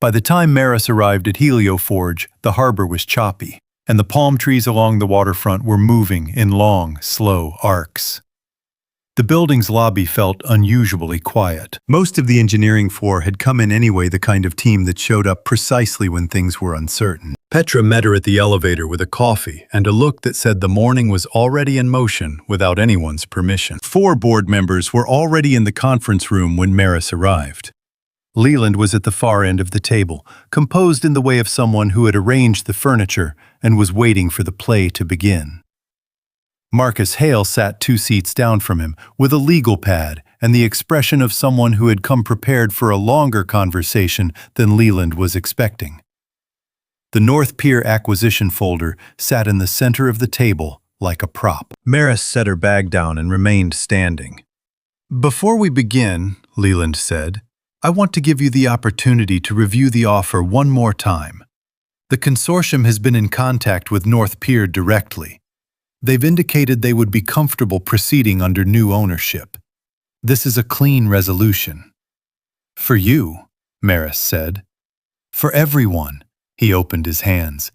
By the time Maris arrived at Helioforge, the harbor was choppy, and the palm trees along the waterfront were moving in long, slow arcs. The building's lobby felt unusually quiet. Most of the engineering floor had come in anyway, the kind of team that showed up precisely when things were uncertain. Petra met her at the elevator with a coffee and a look that said the morning was already in motion without anyone's permission. 4 board members were already in the conference room when Maris arrived. Leland was at the far end of the table, composed in the way of someone who had arranged the furniture and was waiting for the play to begin. Marcus Hale sat 2 seats down from him, with a legal pad and the expression of someone who had come prepared for a longer conversation than Leland was expecting. The North Pier acquisition folder sat in the center of the table like a prop. Maris set her bag down and remained standing. "Before we begin," Leland said, "I want to give you the opportunity to review the offer one more time. The consortium has been in contact with North Pier directly. They've indicated they would be comfortable proceeding under new ownership. This is a clean resolution." "For you," Maris said. "For everyone." He opened his hands.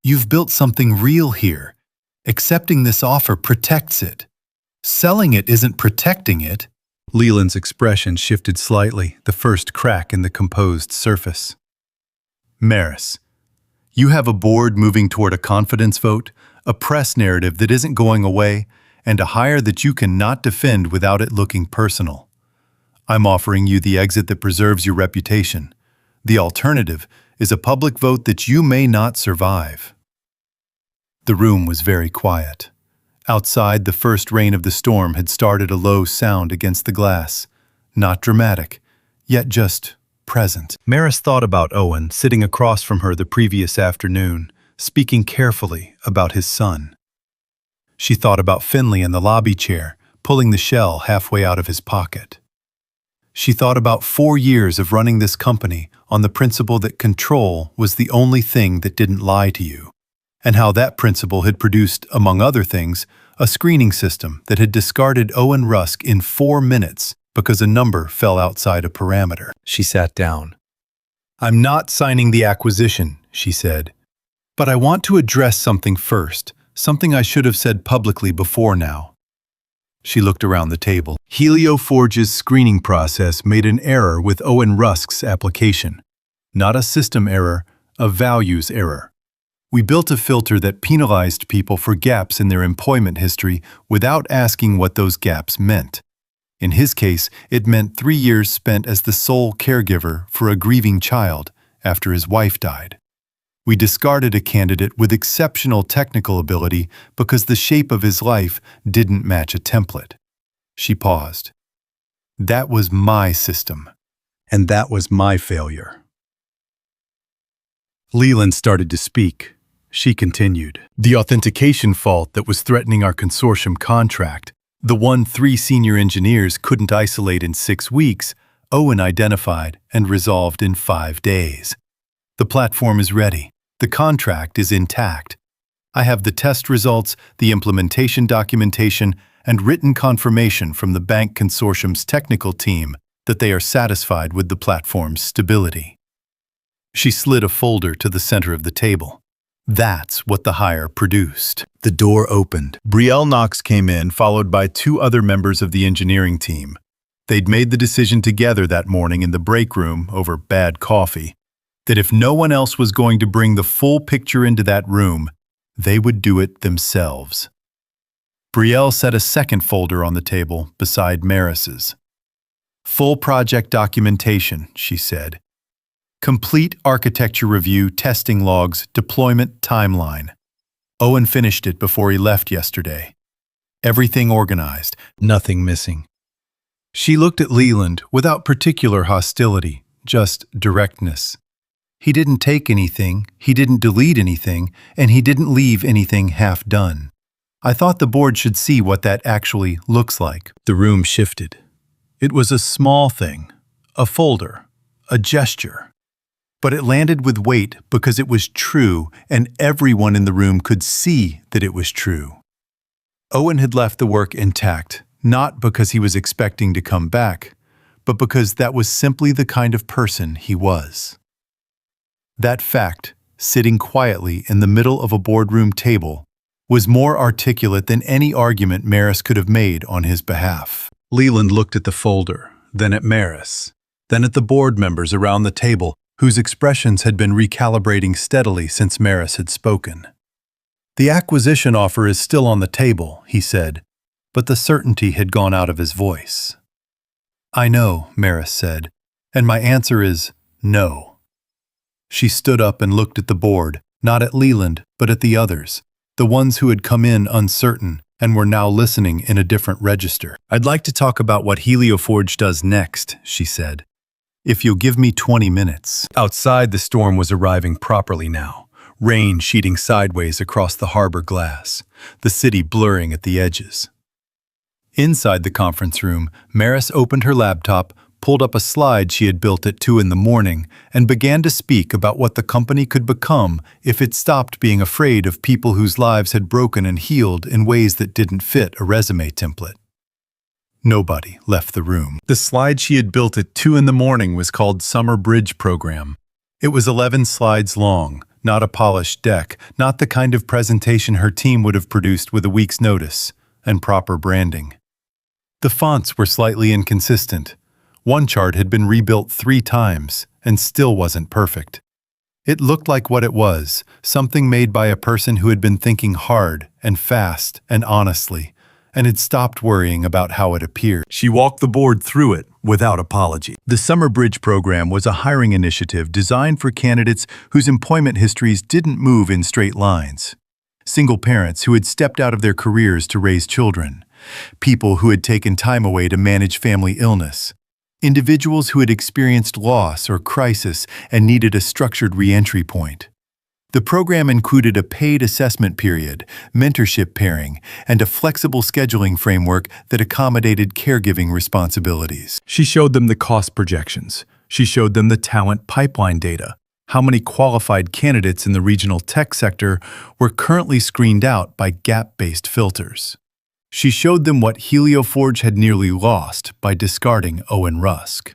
"You've built something real here. Accepting this offer protects it. Selling it isn't protecting it." Leland's expression shifted slightly, the first crack in the composed surface. "Maris, you have a board moving toward a confidence vote, a press narrative that isn't going away, and a hire that you cannot defend without it looking personal. I'm offering you the exit that preserves your reputation. The alternative is a public vote that you may not survive." The room was very quiet. Outside, the first rain of the storm had started a low sound against the glass, not dramatic, yet just present. Maris thought about Owen sitting across from her the previous afternoon, speaking carefully about his son. She thought about Finley in the lobby chair, pulling the shell halfway out of his pocket. She thought about 4 years of running this company on the principle that control was the only thing that didn't lie to you, and how that principle had produced, among other things, a screening system that had discarded Owen Rusk in 4 minutes because a number fell outside a parameter. She sat down. "I'm not signing the acquisition," she said. "But I want to address something first, something I should have said publicly before now." She looked around the table. Helioforge's screening process made an error with Owen Rusk's application. Not a system error, a values error. We built a filter that penalized people for gaps in their employment history without asking what those gaps meant. In his case, it meant 3 years spent as the sole caregiver for a grieving child after his wife died. We discarded a candidate with exceptional technical ability because the shape of his life didn't match a template. She paused. That was my system, and that was my failure. Leland started to speak. She continued. The authentication fault that was threatening our consortium contract, The one 3 senior engineers couldn't isolate in 6 weeks, Owen identified and resolved in 5 days. The platform is ready. The contract is intact. I have the test results, the implementation documentation, and written confirmation from the bank consortium's technical team that they are satisfied with the platform's stability. She slid a folder to the center of the table. That's what the hire produced. The door opened. Brielle Knox came in, followed by 2 other members of the engineering team. They'd made the decision together that morning in the break room over bad coffee, that if no one else was going to bring the full picture into that room, they would do it themselves. Brielle set a second folder on the table beside Maris's. Full project documentation, she said. Complete architecture review, testing logs, deployment timeline. Owen finished it before he left yesterday. Everything organized, nothing missing. She looked at Leland without particular hostility, just directness. He didn't take anything, he didn't delete anything, and he didn't leave anything half done. I thought the board should see what that actually looks like. The room shifted. It was a small thing, a folder, a gesture. But it landed with weight because it was true, and everyone in the room could see that it was true. Owen had left the work intact, not because he was expecting to come back, but because that was simply the kind of person he was. That fact, sitting quietly in the middle of a boardroom table, was more articulate than any argument Maris could have made on his behalf. Leland looked at the folder, then at Maris, then at the board members around the table, whose expressions had been recalibrating steadily since Maris had spoken. The acquisition offer is still on the table, he said, but the certainty had gone out of his voice. I know, Maris said, and my answer is no. She stood up and looked at the board, not at Leland, but at the others, the ones who had come in uncertain and were now listening in a different register. I'd like to talk about what Helioforge does next, she said. If you'll give me 20 minutes. Outside, the storm was arriving properly now, rain sheeting sideways across the harbor glass, the city blurring at the edges. Inside the conference room, Maris opened her laptop, pulled up a slide she had built at 2 a.m, and began to speak about what the company could become if it stopped being afraid of people whose lives had broken and healed in ways that didn't fit a resume template. Nobody left the room. The slide she had built at 2 a.m. was called Summer Bridge Program. It was 11 slides long, not a polished deck, not the kind of presentation her team would have produced with a week's notice, and proper branding. The fonts were slightly inconsistent. One chart had been rebuilt 3 times and still wasn't perfect. It looked like what it was, something made by a person who had been thinking hard and fast and honestly, and had stopped worrying about how it appeared. She walked the board through it without apology. The Summer Bridge Program was a hiring initiative designed for candidates whose employment histories didn't move in straight lines. Single parents who had stepped out of their careers to raise children. People who had taken time away to manage family illness. Individuals who had experienced loss or crisis and needed a structured re-entry point. The program included a paid assessment period, mentorship pairing, and a flexible scheduling framework that accommodated caregiving responsibilities. She showed them the cost projections. She showed them the talent pipeline data, how many qualified candidates in the regional tech sector were currently screened out by gap-based filters. She showed them what Helioforge had nearly lost by discarding Owen Rusk.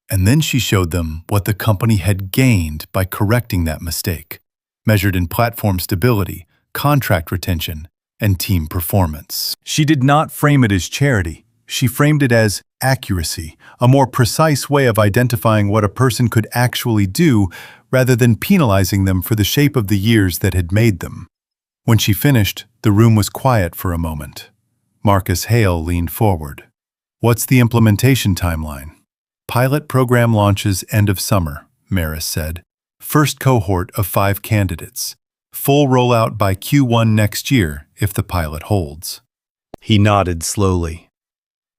And then she showed them what the company had gained by correcting that mistake, measured in platform stability, contract retention, and team performance. She did not frame it as charity. She framed it as accuracy, a more precise way of identifying what a person could actually do rather than penalizing them for the shape of the years that had made them. When she finished, the room was quiet for a moment. Marcus Hale leaned forward. What's the implementation timeline? Pilot program launches end of summer, Maris said. First cohort of 5 candidates. Full rollout by Q1 next year if the pilot holds. He nodded slowly.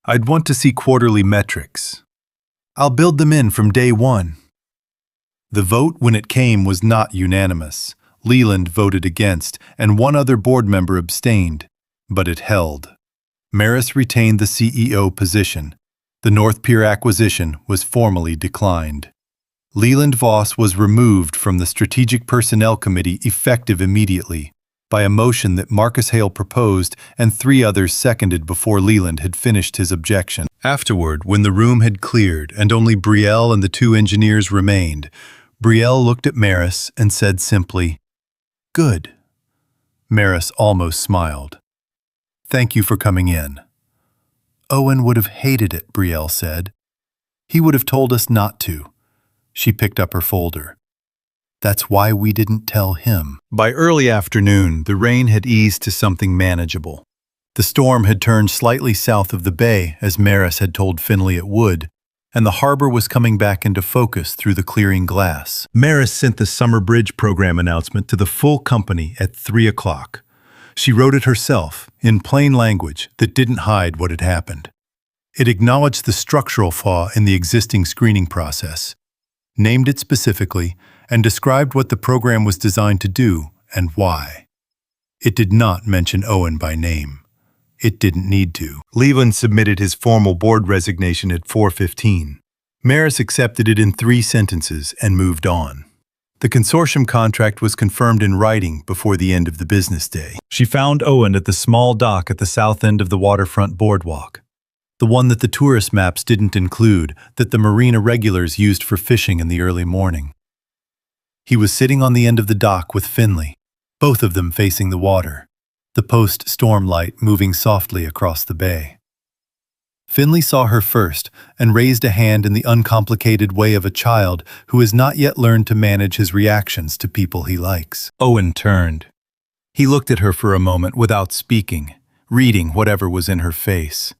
I'd want to see quarterly metrics. I'll build them in from day 1. The vote when it came was not unanimous. Leland voted against, and 1 other board member abstained, but it held. Maris retained the CEO position. The North Pier acquisition was formally declined. Leland Voss was removed from the Strategic Personnel Committee effective immediately, by a motion that Marcus Hale proposed and 3 others seconded before Leland had finished his objection. Afterward, when the room had cleared and only Brielle and the 2 engineers remained, Brielle looked at Maris and said simply, "Good." Maris almost smiled. "Thank you for coming in." "Owen would have hated it," Brielle said. "He would have told us not to." She picked up her folder. "That's why we didn't tell him." By early afternoon, the rain had eased to something manageable. The storm had turned slightly south of the bay, as Maris had told Finley it would, and the harbor was coming back into focus through the clearing glass. Maris sent the Summer Bridge program announcement to the full company at 3 o'clock. She wrote it herself, in plain language that didn't hide what had happened. It acknowledged the structural flaw in the existing screening process, named it specifically, and described what the program was designed to do and why. It did not mention Owen by name. It didn't need to. Leland submitted his formal board resignation at 4:15. Maris accepted it in 3 sentences and moved on. The consortium contract was confirmed in writing before the end of the business day. She found Owen at the small dock at the south end of the waterfront boardwalk, the one that the tourist maps didn't include, that the marina regulars used for fishing in the early morning. He was sitting on the end of the dock with Finley, both of them facing the water, the post-storm light moving softly across the bay. Finley saw her first and raised a hand in the uncomplicated way of a child who has not yet learned to manage his reactions to people he likes. Owen turned. He looked at her for a moment without speaking, reading whatever was in her face.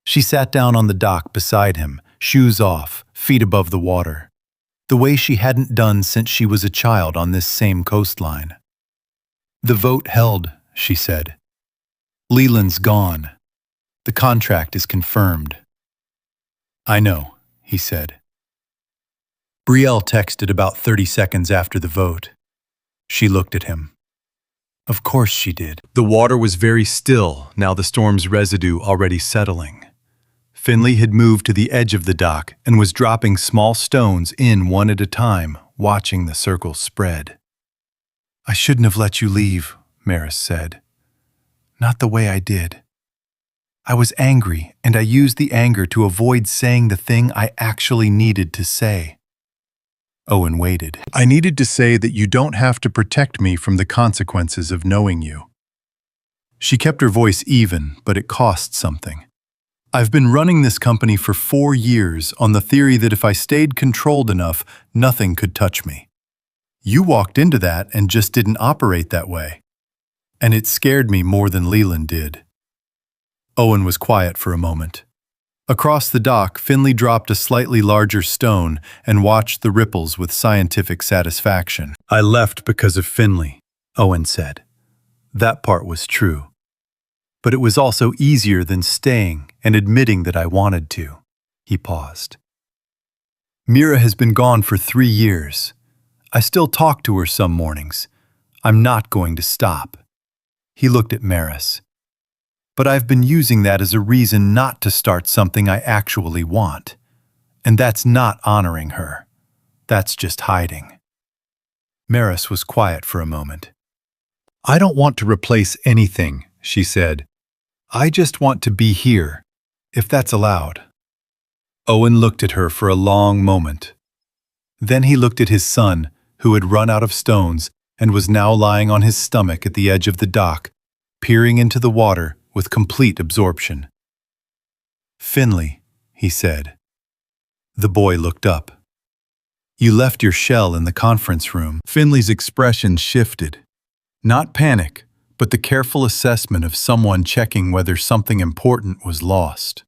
She sat down on the dock beside him, shoes off, feet above the water, the way she hadn't done since she was a child on this same coastline. "The vote held," she said. "Leland's gone. The contract is confirmed." "I know," he said. Brielle texted about 30 seconds after the vote. She looked at him. Of course she did. The water was very still, now the storm's residue already settling. Finley had moved to the edge of the dock and was dropping small stones in one at a time, watching the circle spread. "I shouldn't have let you leave," Maris said. "Not the way I did. I was angry, and I used the anger to avoid saying the thing I actually needed to say." Owen waited. "I needed to say that you don't have to protect me from the consequences of knowing you." She kept her voice even, but it cost something. "I've been running this company for 4 years on the theory that if I stayed controlled enough, nothing could touch me. You walked into that and just didn't operate that way. And it scared me more than Leland did." Owen was quiet for a moment. Across the dock, Finley dropped a slightly larger stone and watched the ripples with scientific satisfaction. "I left because of Finley," Owen said. That part was true. But it was also easier than staying and admitting that I wanted to. He paused. "Mira has been gone for 3 years. I still talk to her some mornings. I'm not going to stop." He looked at Maris. "But I've been using that as a reason not to start something I actually want. And that's not honoring her. That's just hiding." Maris was quiet for a moment. "I don't want to replace anything," she said. "I just want to be here, if that's allowed." Owen looked at her for a long moment. Then he looked at his son, who had run out of stones and was now lying on his stomach at the edge of the dock, peering into the water with complete absorption. "Finley," he said. The boy looked up. "You left your shell in the conference room." Finley's expression shifted. Not panic, but the careful assessment of someone checking whether something important was lost.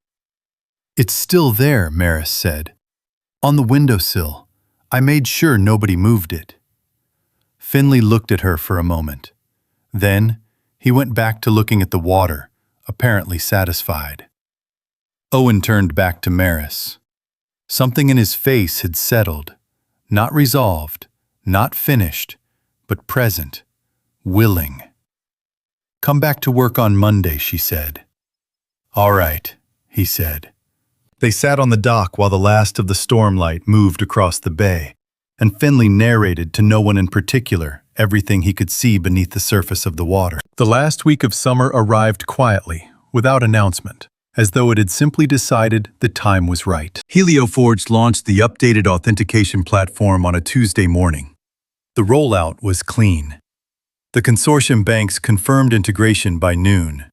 "It's still there," Maris said. "On the windowsill. I made sure nobody moved it." Finley looked at her for a moment. Then he went back to looking at the water, apparently satisfied. Owen turned back to Maris. Something in his face had settled, not resolved, not finished, but present, willing. "Come back to work on Monday," she said. "All right," he said. They sat on the dock while the last of the stormlight moved across the bay, and Finley narrated to no one in particular everything he could see beneath the surface of the water. The last week of summer arrived quietly, without announcement, as though it had simply decided the time was right. Helioforge launched the updated authentication platform on a Tuesday morning. The rollout was clean. The consortium banks confirmed integration by noon.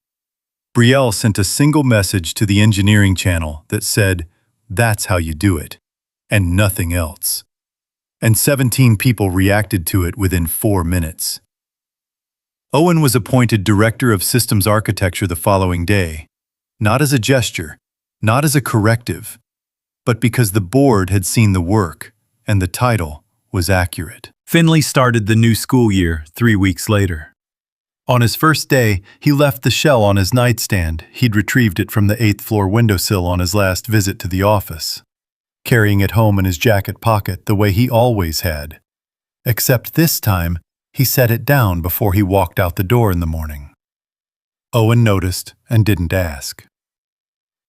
Brielle sent a single message to the engineering channel that said, "That's how you do it," and nothing else. And 17 people reacted to it within 4 minutes. Owen was appointed Director of Systems Architecture the following day, not as a gesture, not as a corrective, but because the board had seen the work, and the title was accurate. Finley started the new school year 3 weeks later. On his first day, he left the shell on his nightstand. He'd retrieved it from the 8th floor windowsill on his last visit to the office, carrying it home in his jacket pocket the way he always had. Except this time, he set it down before he walked out the door in the morning. Owen noticed and didn't ask.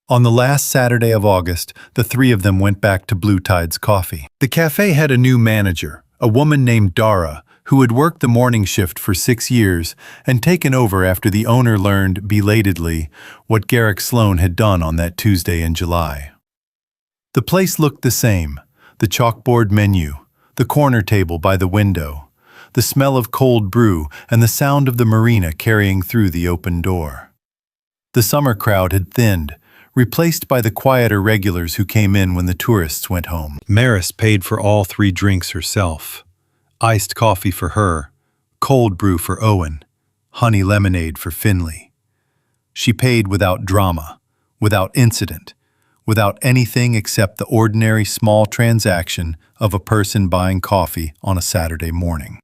On the last Saturday of August, the three of them went back to Blue Tide's Coffee. The cafe had a new manager, a woman named Dara, who had worked the morning shift for 6 years and taken over after the owner learned, belatedly, what Garrick Sloan had done on that Tuesday in July. The place looked the same: the chalkboard menu, the corner table by the window, the smell of cold brew, and the sound of the marina carrying through the open door. The summer crowd had thinned, replaced by the quieter regulars who came in when the tourists went home. Maris paid for all 3 drinks herself. Iced coffee for her, cold brew for Owen, honey lemonade for Finley. She paid without drama, without incident, without anything except the ordinary small transaction of a person buying coffee on a Saturday morning.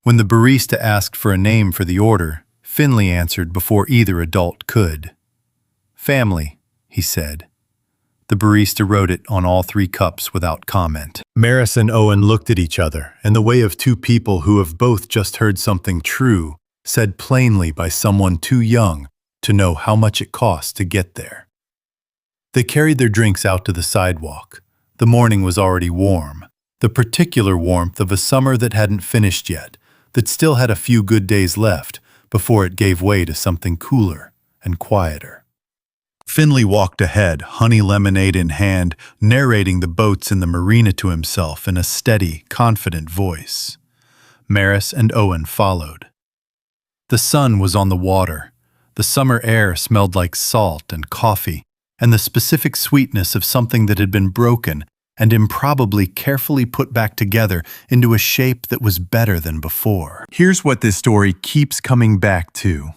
When the barista asked for a name for the order, Finley answered before either adult could. "Family," he said. The barista wrote it on all 3 cups without comment. Maris and Owen looked at each other in the way of 2 people who have both just heard something true, said plainly by someone too young to know how much it costs to get there. They carried their drinks out to the sidewalk. The morning was already warm, the particular warmth of a summer that hadn't finished yet, that still had a few good days left before it gave way to something cooler and quieter. Finley walked ahead, honey lemonade in hand, narrating the boats in the marina to himself in a steady, confident voice. Maris and Owen followed. The sun was on the water. The summer air smelled like salt and coffee, and the specific sweetness of something that had been broken and improbably carefully put back together into a shape that was better than before. Here's what this story keeps coming back to.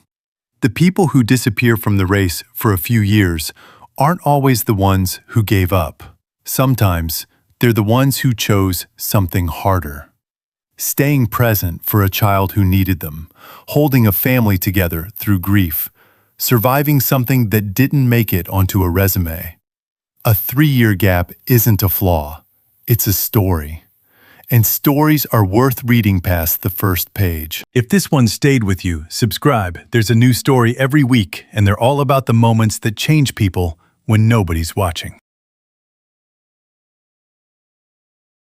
The people who disappear from the race for a few years aren't always the ones who gave up. Sometimes they're the ones who chose something harder. Staying present for a child who needed them, holding a family together through grief, surviving something that didn't make it onto a resume. A 3-year gap isn't a flaw, it's a story. And stories are worth reading past the first page. If this one stayed with you, subscribe. There's a new story every week, and they're all about the moments that change people when nobody's watching.